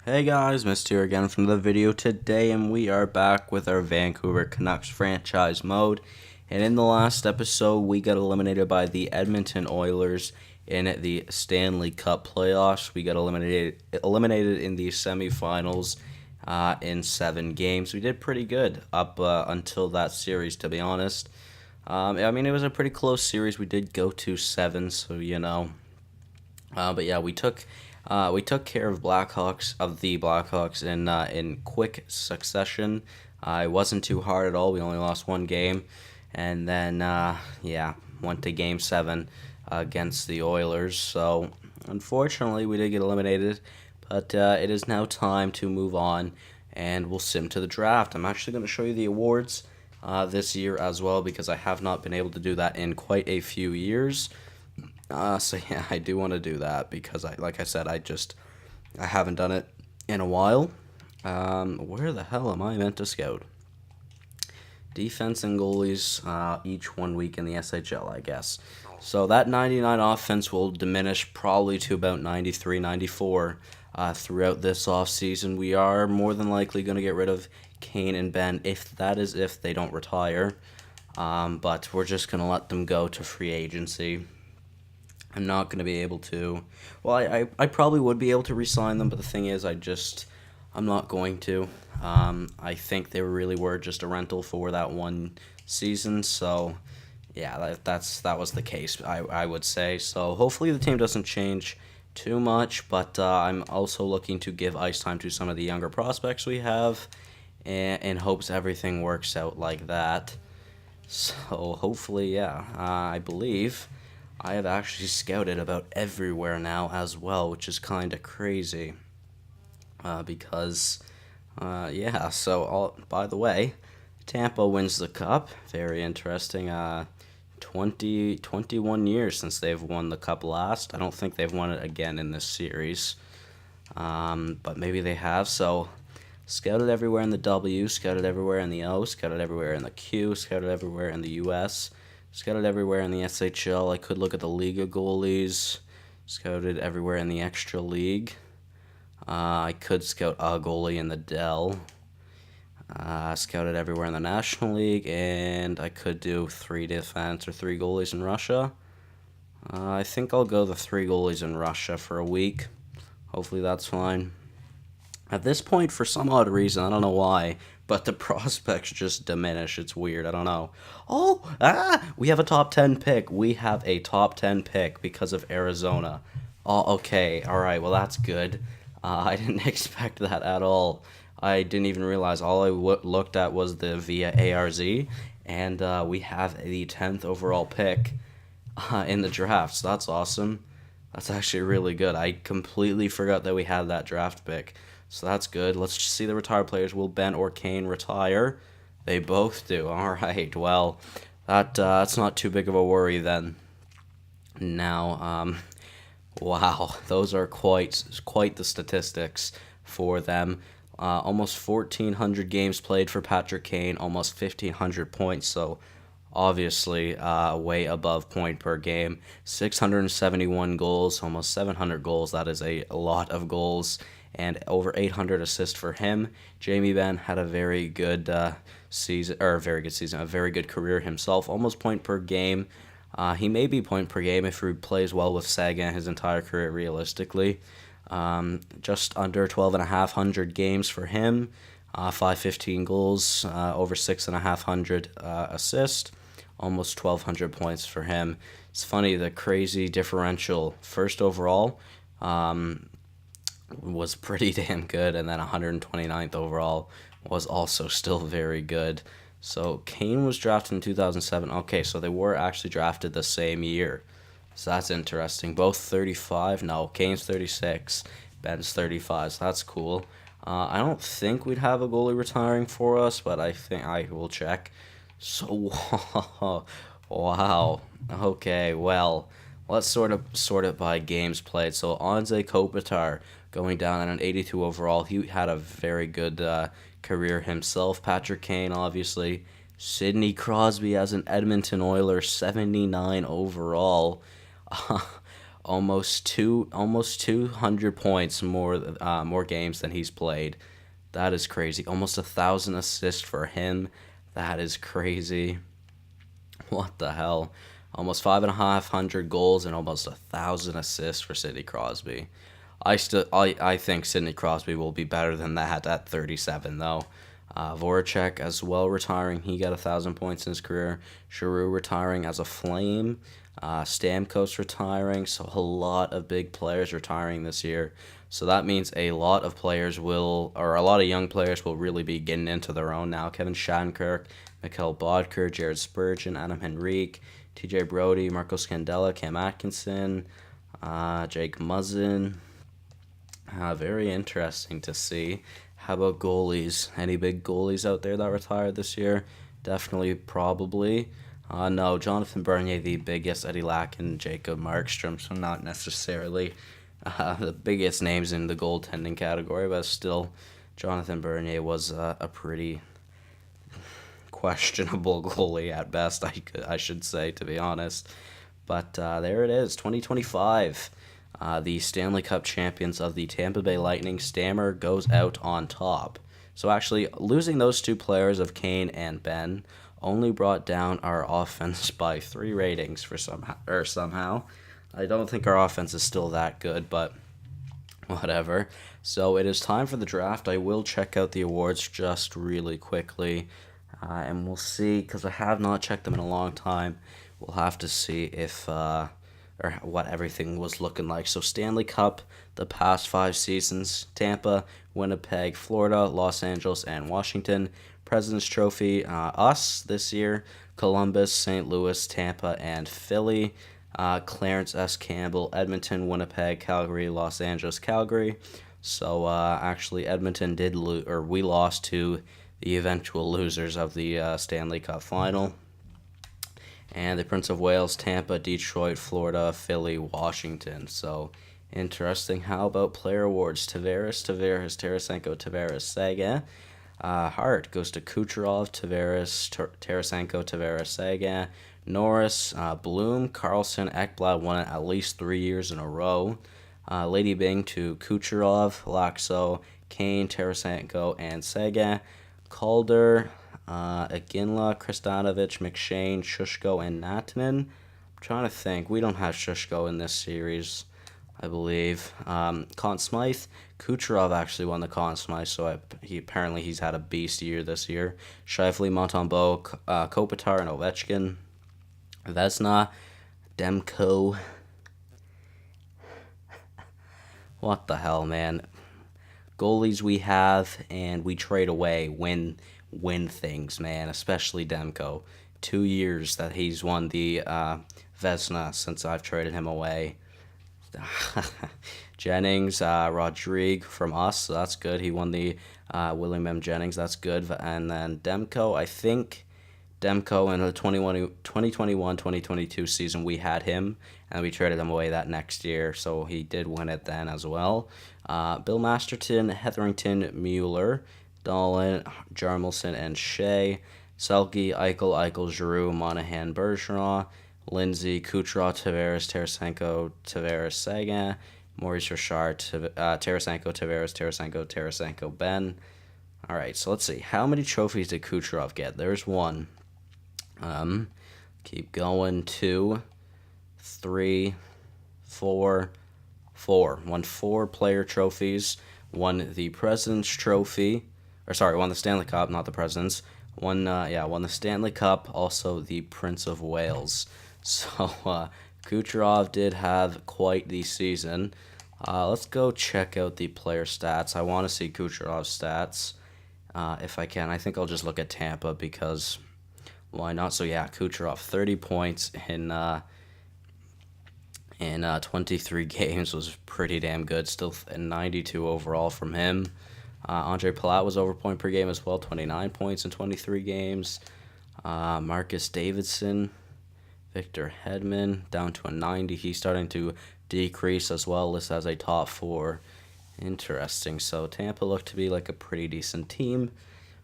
Hey guys, Mist here again from the video today, and we are back with our Vancouver Canucks franchise mode. And in the last episode, we got eliminated by the Edmonton Oilers in the Stanley Cup playoffs. We got eliminated in the semifinals in 7 games. We did pretty good up until that series, to be honest. It was a pretty close series. We did go to 7, so you know. But yeah, we took care of the Blackhawks in quick succession. It wasn't too hard at all. We only lost 1 game, and then went to Game 7 against the Oilers. So unfortunately, we did get eliminated, but it is now time to move on, and we'll sim to the draft. I'm actually going to show you the awards this year as well, because I have not been able to do that in quite a few years. So yeah, I do want to do that because like I said, I haven't done it in a while. Where the hell am I meant to scout? Defense and goalies, each 1 week in the SHL, I guess. So that 99 offense will diminish probably to about 93, 94 throughout this offseason. We are more than likely going to get rid of Kane and Ben, if they don't retire. But we're just going to let them go to free agency. I'm not going to be able to. Well, I probably would be able to re-sign them, but the thing is, I'm not going to. I think they really were just a rental for that one season, so yeah, that was the case, I would say. So hopefully the team doesn't change too much, but I'm also looking to give ice time to some of the younger prospects we have, in hopes everything works out like that. So hopefully, yeah, I believe I have actually scouted about everywhere now as well, which is kind of crazy. By the way, Tampa wins the cup. Very interesting. 21 years since they've won the cup last. I don't think they've won it again in this series. But maybe they have. So, scouted everywhere in the W, scouted everywhere in the O, scouted everywhere in the Q, scouted everywhere in the US. Scouted everywhere in the SHL. I could look at the Liga goalies. Scouted everywhere in the Extra League. I could scout a goalie in the Dell. Scouted everywhere in the National League. And I could do 3 defense or 3 goalies in Russia. I think I'll go the 3 goalies in Russia for a week. Hopefully that's fine. At this point, for some odd reason, I don't know why, but the prospects just diminish. It's weird. I don't know. We have a top 10 pick. We have a top 10 pick because of Arizona. Oh, okay. All right. Well, that's good. I didn't expect that at all. I didn't even realize. All I looked at was the via ARZ, and we have the 10th overall pick in the draft. So that's awesome. That's actually really good. I completely forgot that we had that draft pick. So that's good. Let's just see the retired players. Will Ben or Kane retire? They both do. All right. Well, that's not too big of a worry then. Now, wow, those are quite the statistics for them. Almost 1,400 games played for Patrick Kane, almost 1,500 points. So obviously, way above point per game. 671 goals, almost 700 goals. That is a lot of goals. And over 800 assists for him. Jamie Benn had a very good season, a very good career himself. Almost point per game. He may be point per game if he plays well with Sagan his entire career, realistically. Just under 1,250 games for him. 515 goals, over 6,500 assists. Almost 1,200 points for him. It's funny, the crazy differential. First overall, was pretty damn good, and then 129th overall was also still very good. So Kane was drafted in 2007. Okay, so they were actually drafted the same year. So that's interesting. Both 35. No, Kane's 36. Ben's 35. So that's cool. I don't think we'd have a goalie retiring for us, but I think I will check. So, wow. Okay, well, let's sort it by games played. So Anze Kopitar going down at an 82 overall. He had a very good career himself. Patrick Kane, obviously. Sidney Crosby as an Edmonton Oiler, 79 overall. almost 200 points more games than he's played. That is crazy. Almost 1,000 assists for him. That is crazy. What the hell? Almost 5,500 goals and almost 1,000 assists for Sidney Crosby. I think Sidney Crosby will be better than that at 37 though. Voracek as well retiring. He got 1,000 points in his career. Giroux retiring as a Flame. Stamkos retiring. So a lot of big players retiring this year. So that means a lot of young players will really be getting into their own now. Kevin Shattenkirk, Mikhail Bodker, Jared Spurgeon, Adam Henrique, TJ Brody, Marco Scandella, Cam Atkinson, Jake Muzzin. Very interesting to see. How about goalies? Any big goalies out there that retired this year? Definitely, probably. No, Jonathan Bernier, the biggest, Eddie Lakin, Jacob Markstrom, so not necessarily the biggest names in the goaltending category, but still, Jonathan Bernier was a pretty questionable goalie at best, I should say, to be honest. But there it is, 2025. The Stanley Cup champions of the Tampa Bay Lightning. Stammer goes out on top. So actually, losing those two players of Kane and Ben only brought down our offense by 3 ratings somehow. I don't think our offense is still that good, but whatever. So it is time for the draft. I will check out the awards just really quickly, and we'll see, because I have not checked them in a long time. We'll have to see if or what everything was looking like. So Stanley Cup, the past 5 seasons: Tampa, Winnipeg, Florida, Los Angeles, and Washington. President's Trophy, us this year: Columbus, St. Louis, Tampa, and Philly. Clarence S. Campbell, Edmonton, Winnipeg, Calgary, Los Angeles, Calgary. So actually, Edmonton we lost to the eventual losers of the Stanley Cup final. And the Prince of Wales: Tampa, Detroit, Florida, Philly, Washington. So interesting. How about player awards? Tavares, Tarasenko, Seguin. Hart goes to Kucherov, Tavares, Tarasenko, Seguin. Norris, Bloom, Carlson, Ekblad won it at least 3 years in a row. Lady Byng to Kucherov, Laxo, Kane, Tarasenko, and Seguin. Calder, Iginla, Kristanovich, McShane, Shushko, and Natman. I'm trying to think. We don't have Shushko in this series, I believe. Conn Smythe. Kucherov actually won the Conn Smythe, so he's had a beast year this year. Scheifele, Montembeault, Kopitar, and Ovechkin. Vezina, Demko. What the hell, man? Goalies we have and we trade away win things, man. Especially Demko. 2 years that he's won the Vezina since I've traded him away. Jennings, Rodrigue from us, so that's good. He won the William M. Jennings, that's good. And then Demko, I think Demko in the 2021-2022 season, we had him, and we traded him away that next year, so he did win it then as well. Bill Masterton, Hetherington, Mueller, Dolan, Jarmelson, and Shea. Selke, Eichel, Giroux, Monahan, Bergeron, Lindsay, Kucherov, Tavares, Tarasenko, Tavares, Seguin, Maurice Richard, Tarasenko, Tarasenko, Ben. All right, so let's see. How many trophies did Kucherov get? There's 1. Keep going. 2, 3, 4. Won 4 player trophies. Won the President's Trophy. Won the Stanley Cup, not the President's. Won the Stanley Cup, also the Prince of Wales. So Kucherov did have quite the season. Let's go check out the player stats. I want to see Kucherov's stats if I can. I think I'll just look at Tampa because why not? So yeah, Kucherov, 30 points in 23 games was pretty damn good. Still 92 overall from him. Andre Palat was over point per game as well, 29 points in 23 games. Marcus Davidson, Victor Hedman, down to a 90. He's starting to decrease as well, listed as a top 4. Interesting. So Tampa looked to be like a pretty decent team.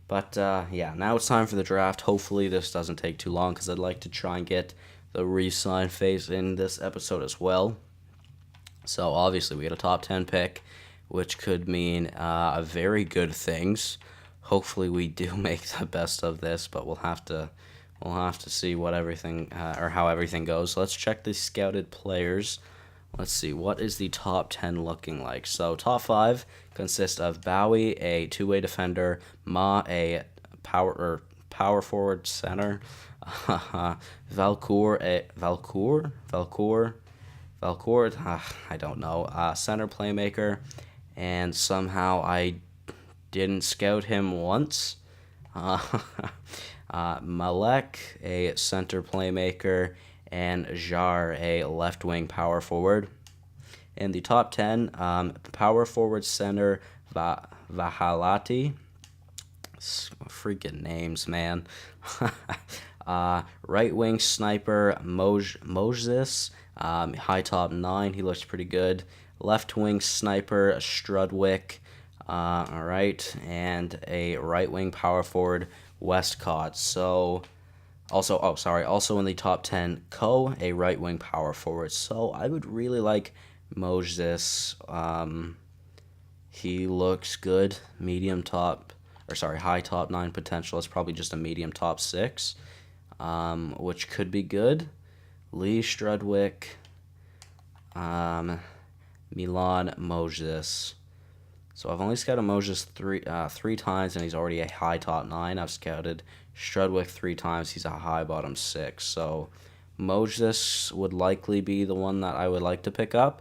But now it's time for the draft. Hopefully this doesn't take too long because I'd like to try and get the re-sign phase in this episode as well. So obviously we get a top 10 pick, which could mean very good things. Hopefully we do make the best of this, but we'll have to see what everything or how everything goes. So let's check the scouted players. Let's see, what is the top 10 looking like? So top 5 consist of Bowie, a two-way defender, Ma, a power forward center, Valcourt, I don't know, center playmaker, and somehow I didn't scout him once. Uh, Malek, a center playmaker, and Jar, a left wing power forward. In the top 10, power forward center Vahalati. Freaking names, man. Right wing sniper Moses. High top 9. He looks pretty good. Left wing sniper Strudwick. All right. And a right wing power forward Westcott. So. Also in the top 10, a right wing power forward. So I would really like Moses. He looks good. High top 9 potential. It's probably just a medium top 6, which could be good. Lee Strudwick, Milan Moses. So I've only scouted Moses three times, and he's already a high top 9. I've scouted Strudwick 3 times. He's a high bottom 6. So Moses would likely be the one that I would like to pick up.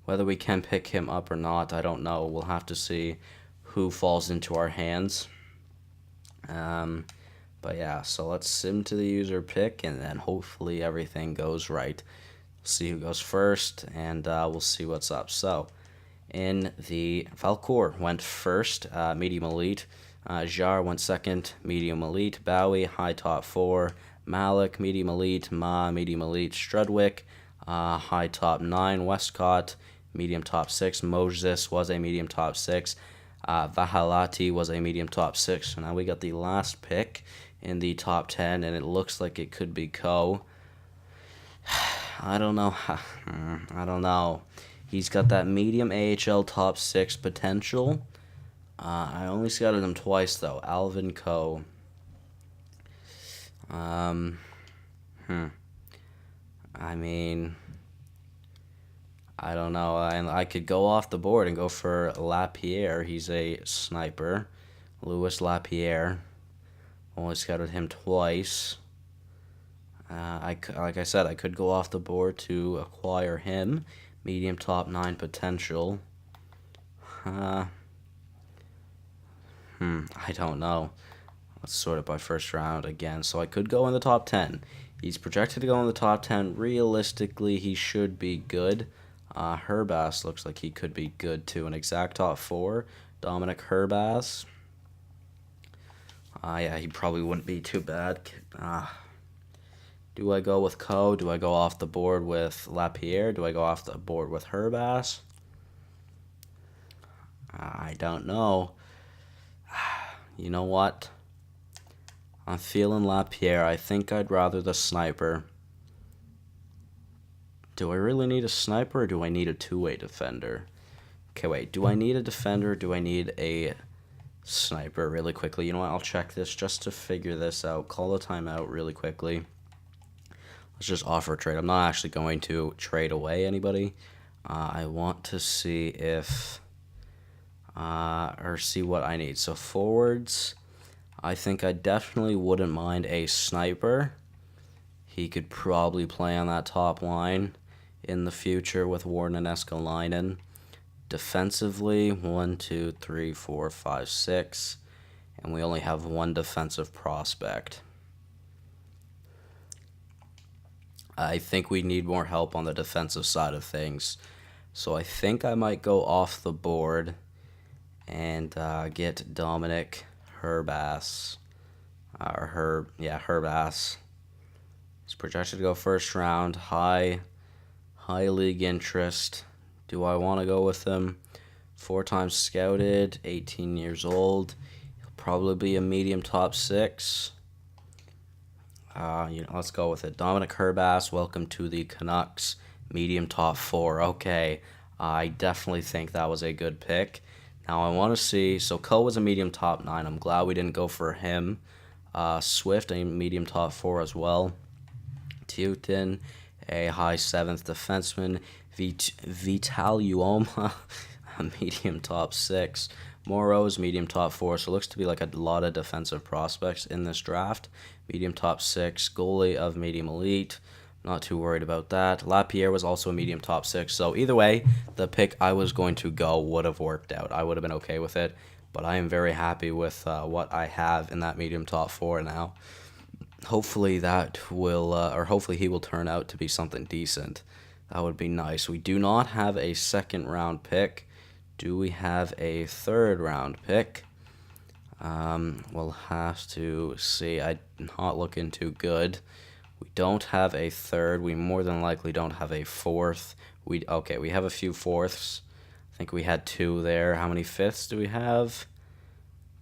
Whether we can pick him up or not, I don't know. We'll have to see who falls into our hands. But yeah, so let's sim to the user pick, and then hopefully everything goes right. We'll see who goes first, and we'll see what's up. So in the Valcourt went first, medium elite. Jar went second, medium elite. Bowie, high top 4. Malik, medium elite. Ma, medium elite. Strudwick, high top 9. Westcott, medium top 6. Moses was a medium top 6. Vahalati was a medium top 6. So now we got the last pick in the top 10, and it looks like it could be I don't know. I don't know. He's got that medium AHL top 6 potential. I only scouted him twice, though. Alvin Coe. I mean, I don't know. I could go off the board and go for Lapierre. He's a sniper. Louis Lapierre. Only scouted him twice. Like I said, I could go off the board to acquire him. Medium top 9 potential. I don't know. Let's sort it by first round again. So I could go in the top 10. He's projected to go in the top 10. Realistically, he should be good. Herbass looks like he could be good too. An exact top 4. Dominic Herbass. Yeah, he probably wouldn't be too bad. Do I go with Coe? Do I go off the board with Lapierre? Do I go off the board with Herbass? I don't know. You know what? I'm feeling Lapierre. I think I'd rather the sniper. Do I really need a sniper, or do I need a two-way defender? Okay, wait. Do I need a defender, or do I need a sniper really quickly? You know what? I'll check this just to figure this out. Call a timeout really quickly. Let's just offer a trade. I'm not actually going to trade away anybody. I want to see if... or see what I need. So forwards, I think I definitely wouldn't mind a sniper. He could probably play on that top line in the future with Warden and Eskalainen. Defensively, 1, 2, 3, 4, 5, 6. And we only have one defensive prospect. I think we need more help on the defensive side of things. So I think I might go off the board and get Dominic Herbass. Herbass. He's projected to go first round. High league interest. Do I want to go with him? 4 times scouted, 18 years old. He'll probably be a medium top 6. Let's go with it. Dominic Herbass, welcome to the Canucks. Medium top 4. Okay, I definitely think that was a good pick. Now I want to see. So Ko was a medium top 9. I'm glad we didn't go for him. Swift, a medium top 4 as well. Tutin, a high 7th defenseman. Vital Uoma, a medium top 6. Morrow's medium top 4. So it looks to be like a lot of defensive prospects in this draft. Medium top 6. Goalie of medium elite. Not too worried about that. Lapierre was also a medium top 6. So either way, the pick I was going to go would have worked out. I would have been okay with it. But I am very happy with what I have in that medium top 4 now. Hopefully that will, or hopefully he will turn out to be something decent. That would be nice. We do not have a second round pick. Do we have a third round pick? We'll have to see. I'm not looking too good. We don't have a third. We more than likely don't have a fourth. We have a few fourths. I think we had 2 there. How many fifths do we have?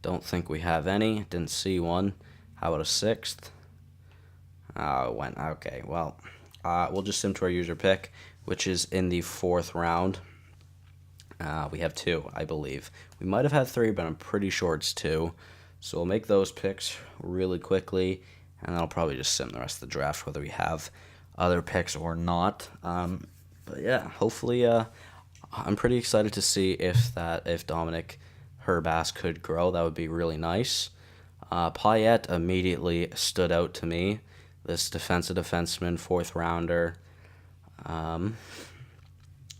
Don't think we have any. Didn't see one. How about a 6th? It went. Okay, well, we'll just sim to our user pick, which is in the 4th round. We have 2, I believe. We might have had 3, but I'm pretty sure it's 2. So we'll make those picks really quickly, and I'll probably just sim the rest of the draft, whether we have other picks or not. But yeah, hopefully, I'm pretty excited to see if Dominic Herbass could grow. That would be really nice. Payet immediately stood out to me. This defensive defenseman, 4th rounder.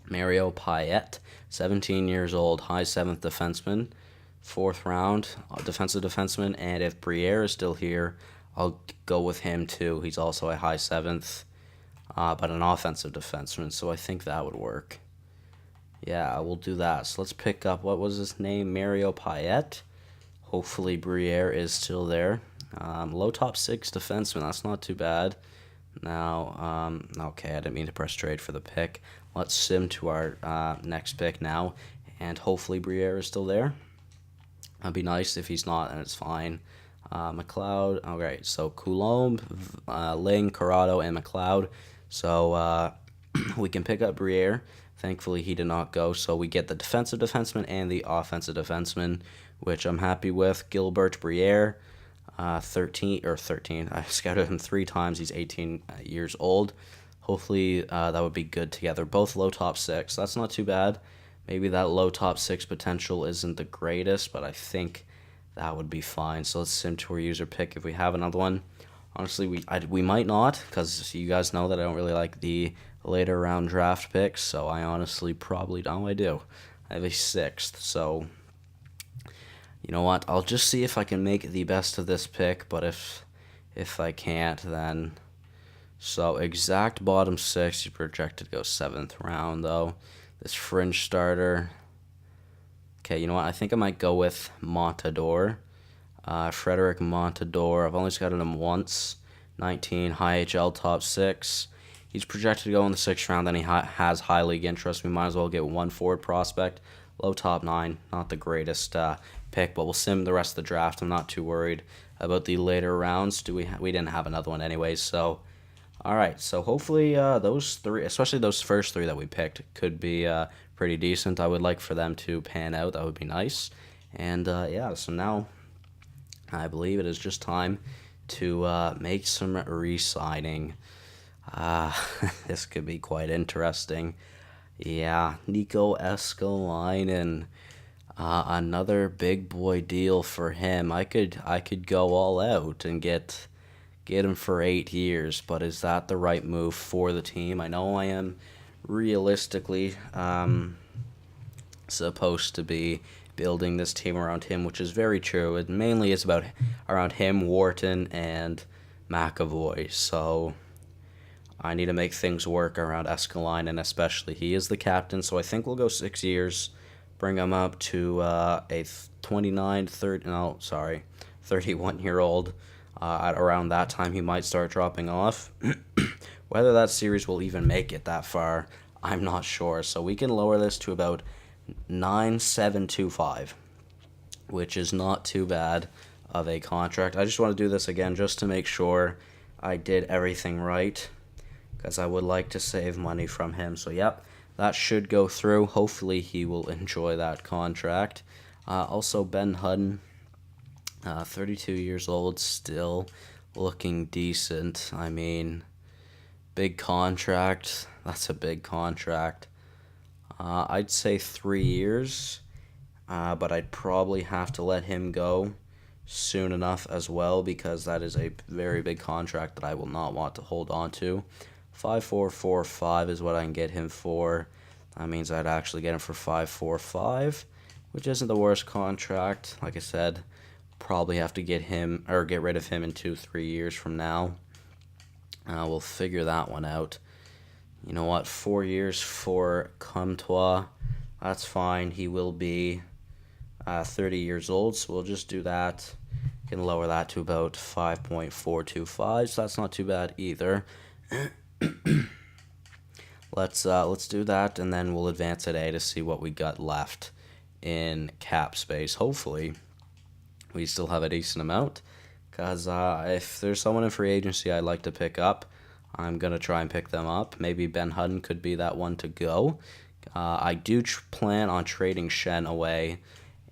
Mario Payet, 17 years old, high 7th defenseman, 4th round defensive defenseman. And if Briere is still here, I'll go with him too. He's also a high 7th, but an offensive defenseman. So I think that would work. Yeah, we'll do that. So let's pick up, what was his name? Mario Payet. Hopefully Briere is still there. Low top 6 defenseman. That's not too bad. Now, okay, I didn't mean to press trade for the pick. Let's sim to our next pick now, and hopefully Briere is still there. That'd be nice. If he's not, then it's fine. McLeod. Okay, so Coulomb, Ling, Corrado, and McLeod. So we can pick up Briere. Thankfully, he did not go, so we get the defensive defenseman and the offensive defenseman, which I'm happy with. Gilbert Briere. 13. I scouted him 3 times. He's 18 years old. Hopefully that would be good together. Both low top 6. That's not too bad. Maybe that low top 6 potential isn't the greatest, but I think that would be fine. So let's sim to our user pick if we have another one. Honestly, we might not, because you guys know that I don't really like the later round draft picks. So I honestly probably don't. I do. I have a 6th. So you know what? I'll just see if I can make the best of this pick, but if I can't, then so exact bottom 6. You projected to go 7th round though. This fringe starter. Okay, you know what? I think I might go with Montador. Frederick Montador. I've only scouted him once. 19 high HL top 6. He's projected to go in the 6th round. Then he has high league interest. We might as well get one forward prospect. Low top 9. Not the greatest pick, but we'll sim the rest of the draft. I'm not too worried about the later rounds. We didn't have another one anyways, so all right. So hopefully those 3, especially those first 3 that we picked, could be pretty decent. I would like for them to pan out. That would be nice. And yeah, so now I believe it is just time to make some re-signing. This could be quite interesting. Yeah, Nico Escalainen. Another big boy deal for him. I could go all out and get him for 8 years, but is that the right move for the team? I know I am realistically supposed to be building this team around him, which is very true. It mainly is about around him, Wharton, and McAvoy. So I need to make things work around Escalainen, especially. He is the captain, so I think we'll go 6 years. Bring him up to a 31-year-old. At around that time, he might start dropping off. Whether that series will even make it that far, I'm not sure. So we can lower this to about 9,725, which is not too bad of a contract. I just want to do this again just to make sure I did everything right, because I would like to save money from him. So, yep, that should go through. Hopefully he will enjoy that contract. Also, Ben Hutton, 32 years old, still looking decent. I mean, big contract. That's a big contract. I'd say 3 years, but I'd probably have to let him go soon enough as well, because that is a very big contract that I will not want to hold on to. 5.445 is what I can get him for. That means I'd actually get him for 5.45, which isn't the worst contract. Like I said, probably have to get rid of him in 2-3 years from now. We'll figure that one out. You know what? 4 years for Comtois. That's fine. He will be 30 years old, so we'll just do that. Can lower that to about 5.425, so that's not too bad either. Let's do that, and then we'll advance at A to see what we got left in cap space. Hopefully, we still have a decent amount, because if there's someone in free agency I'd like to pick up, I'm going to try and pick them up. Maybe Ben Hutton could be that one to go. I do plan on trading Shen away,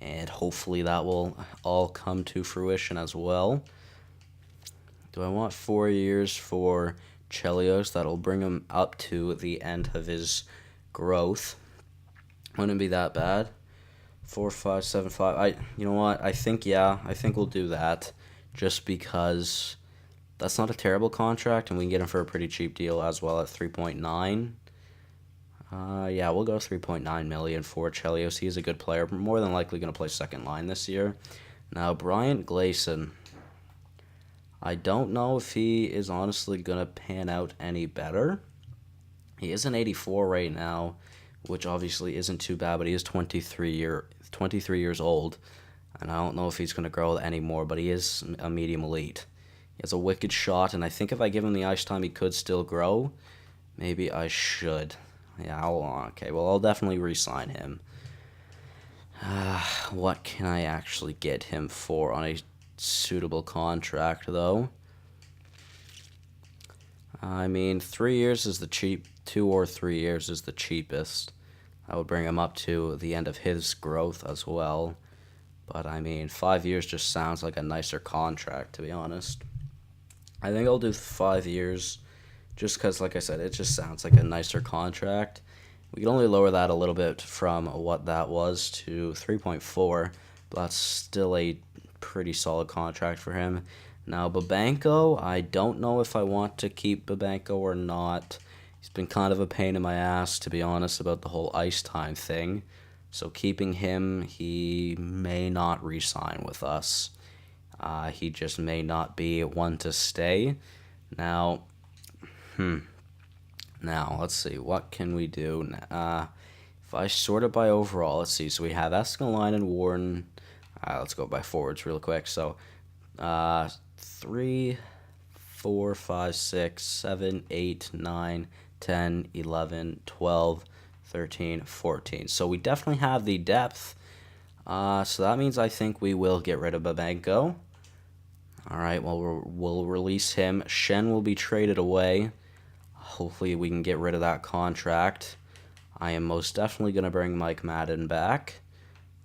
and hopefully that will all come to fruition as well. Do I want 4 years for Chelios? That'll bring him up to the end of his growth. Wouldn't be that bad. 4.575. You know what? I think we'll do that, just because that's not a terrible contract, and we can get him for a pretty cheap deal as well at 3.9. Yeah, we'll go 3.9 million for Chelios. He's a good player, more than likely going to play second line this year. Now, Bryant Gleason, I don't know if he is honestly going to pan out any better. He is an 84 right now, which obviously isn't too bad, but he is 23 years old, and I don't know if he's going to grow any more, but he is a medium elite. He has a wicked shot, and I think if I give him the ice time, he could still grow. Maybe I should. Yeah, okay, well, I'll definitely re-sign him. What can I actually get him for on a suitable contract, though? I mean, 3 years is the 2 or 3 years is the cheapest. I would bring him up to the end of his growth as well. But, I mean, 5 years just sounds like a nicer contract, to be honest. I think I'll do 5 years, just because, like I said, it just sounds like a nicer contract. We can only lower that a little bit from what that was to 3.4, but that's still a pretty solid contract for him. Now, Babanko, I don't know if I want to keep Babanko or not. He's been kind of a pain in my ass, to be honest, about the whole ice time thing. So keeping him, he may not re-sign with us. He just may not be one to stay. Now, let's see. What can we do? If I sort it by overall, let's see. So we have Escalante and Warden. Let's go by forwards real quick. So 3, 4, 5, 6, 7, 8, 9, 10, 11, 12, 13, 14. So we definitely have the depth. So that means I think we will get rid of Babanko. All right, well, we'll release him. Shen will be traded away. Hopefully we can get rid of that contract. I am most definitely going to bring Mike Madden back.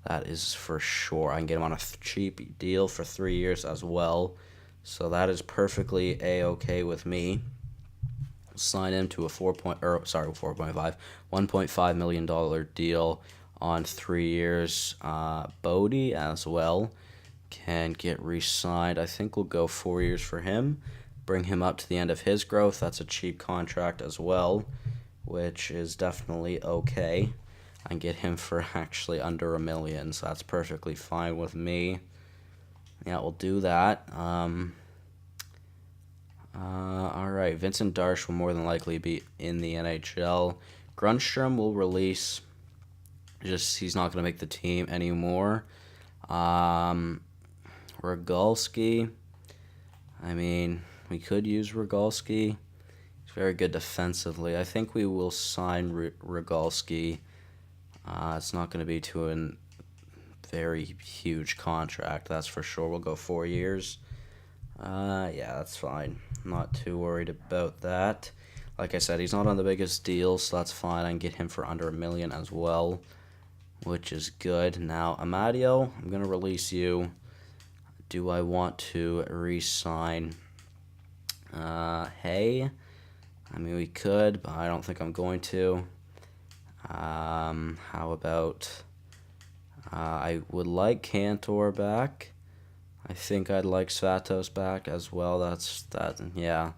That is for sure. I can get him on a cheap deal for 3 years as well. So that is perfectly A-okay with me. Sign him to a $1.5 million deal on 3 years. Bodie as well can get re-signed. I think we'll go 4 years for him. Bring him up to the end of his growth. That's a cheap contract as well, which is definitely okay. I can get him for actually under $1 million, so that's perfectly fine with me. Yeah, we'll do that. All right, Vincent Darsh will more than likely be in the NHL. Grunstrom will release. Just he's not going to make the team anymore. Rogalski. I mean, we could use Rogalski. He's very good defensively. I think we will sign Rogalski. It's not going to be to a very huge contract, that's for sure. We'll go 4 years. Yeah, that's fine. Not too worried about that. Like I said, he's not on the biggest deal, so that's fine. I can get him for under $1 million as well, which is good. Now, Amadio, I'm going to release you. Do I want to re-sign Hey? I mean, we could, but I don't think I'm going to. How about... I would like Cantor back. I think I'd like Svatos back as well. Yeah.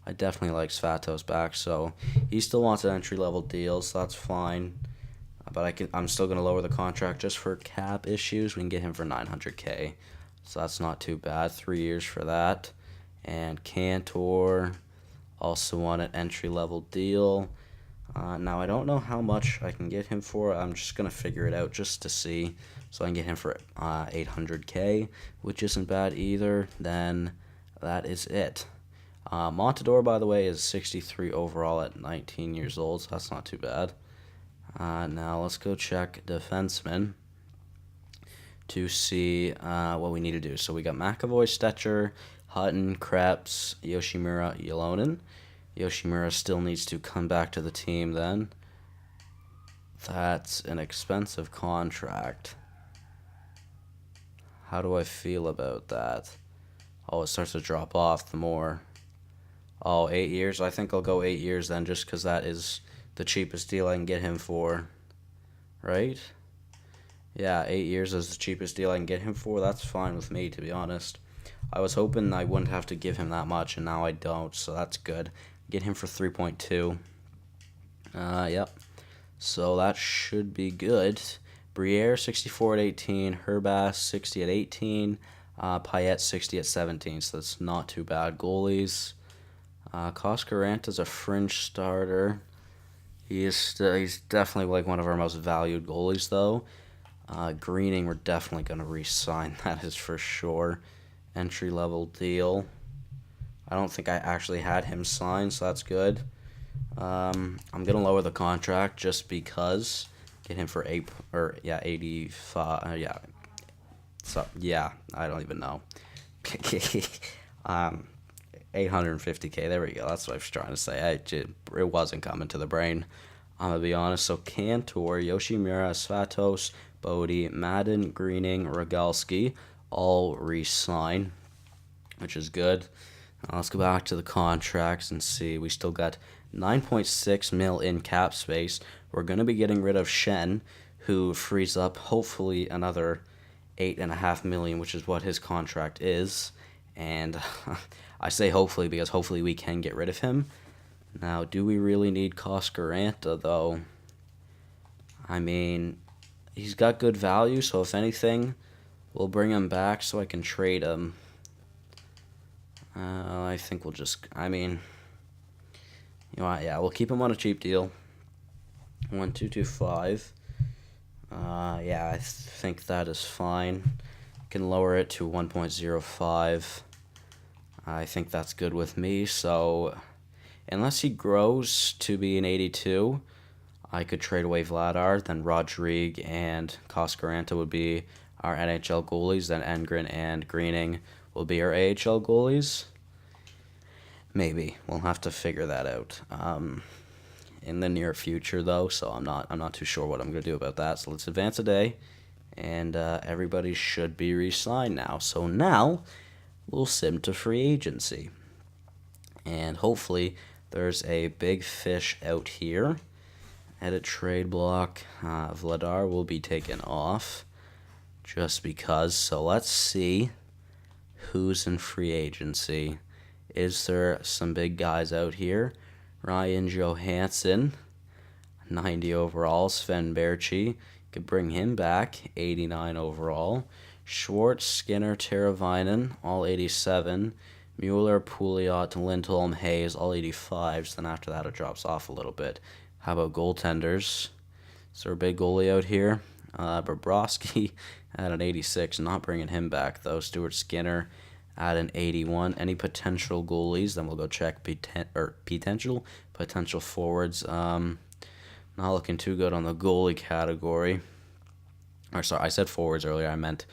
I definitely like Svatos back, so he still wants an entry-level deal, so that's fine. But I'm still going to lower the contract just for cap issues. We can get him for $900K, so that's not too bad. 3 years for that. And Cantor also want an entry-level deal. Now, I don't know how much I can get him for. I'm just going to figure it out just to see. So I can get him for $800K, which isn't bad either. Then that is it. Montador, by the way, is 63 overall at 19 years old, so that's not too bad. Now, let's go check defensemen to see what we need to do. So we got McAvoy, Stetcher, Hutton, Krebs, Yoshimura, Ylonen. Yoshimura still needs to come back to the team then. That's an expensive contract. How do I feel about that? Oh, it starts to drop off the more. Oh, 8 years? I think I'll go 8 years then, just because that is the cheapest deal I can get him for. Right? Yeah, 8 years is the cheapest deal I can get him for. That's fine with me, to be honest. I was hoping I wouldn't have to give him that much, and now I don't, so that's good. Get him for 3.2. Yep. So that should be good. Briere, 64 at 18. Herbass, 60 at 18. Payette, 60 at 17. So that's not too bad. Goalies. Koskarant is a fringe starter. He's definitely like one of our most valued goalies, though. Greening, we're definitely going to re-sign. That is for sure. Entry-level deal. I don't think I actually had him signed, so that's good. I'm gonna lower the contract just because. Get him for 85. I don't even know. 850K. There we go. That's what I was trying to say. It wasn't coming to the brain. I'm gonna be honest. So Cantor, Yoshimura, Svatos, Bodie, Madden, Greening, Rogalski, all re-sign, which is good. Let's go back to the contracts and see. We still got 9.6 mil in cap space. We're going to be getting rid of Shen, who frees up hopefully another 8.5 million, which is what his contract is. And I say hopefully because hopefully we can get rid of him. Now, do we really need Koskaranta, though? I mean, he's got good value, so if anything, we'll bring him back so I can trade him. I think we'll just, you know what, yeah, we'll keep him on a cheap deal. 1,225. Yeah, I think that is fine. Can lower it to 1.05. I think that's good with me. So, unless he grows to be an 82, I could trade away Vladar. Then Rodrigue and Koskaranta would be our NHL goalies. Then Engren and Greening will be our AHL goalies. Maybe we'll have to figure that out in the near future, though. So I'm not too sure what I'm gonna do about that. So let's advance a day, and everybody should be re-signed now. So now we'll sim to free agency, and hopefully there's a big fish out here. Edit trade block. Vladar will be taken off just because. So let's see who's in free agency. Is there some big guys out here? Ryan Johansson, 90 overall. Sven Berchi, could bring him back, 89 overall. Schwartz, Skinner, Teravainen, all 87. Mueller, Pouliot, Lindholm, Hayes, all 85s. Then after that, it drops off a little bit. How about goaltenders? Is there a big goalie out here? Bobrovsky at an 86. Not bringing him back, though. Stuart Skinner at an 81. Any potential goalies? Then we'll go check potential forwards. Not looking too good on the goalie category. Or sorry, I said forwards earlier. I meant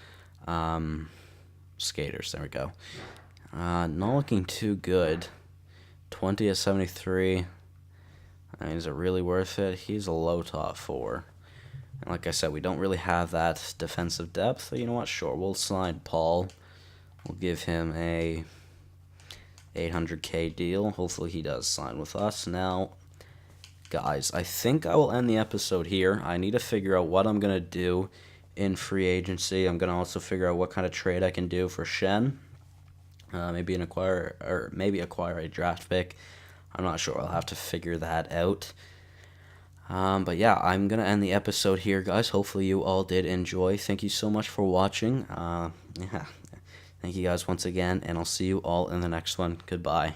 skaters. There we go. Not looking too good. 20 of 73. I mean, is it really worth it? He's a low top 4. And like I said, we don't really have that defensive depth. So you know what? Sure, we'll sign Paul. We'll give him a 800K deal. Hopefully he does sign with us. Now, guys, I think I will end the episode here. I need to figure out what I'm going to do in free agency. I'm going to also figure out what kind of trade I can do for Shen. Maybe acquire a draft pick. I'm not sure. I'll have to figure that out. But yeah, I'm going to end the episode here, guys. Hopefully you all did enjoy. Thank you so much for watching. Yeah. Thank you guys once again, and I'll see you all in the next one. Goodbye.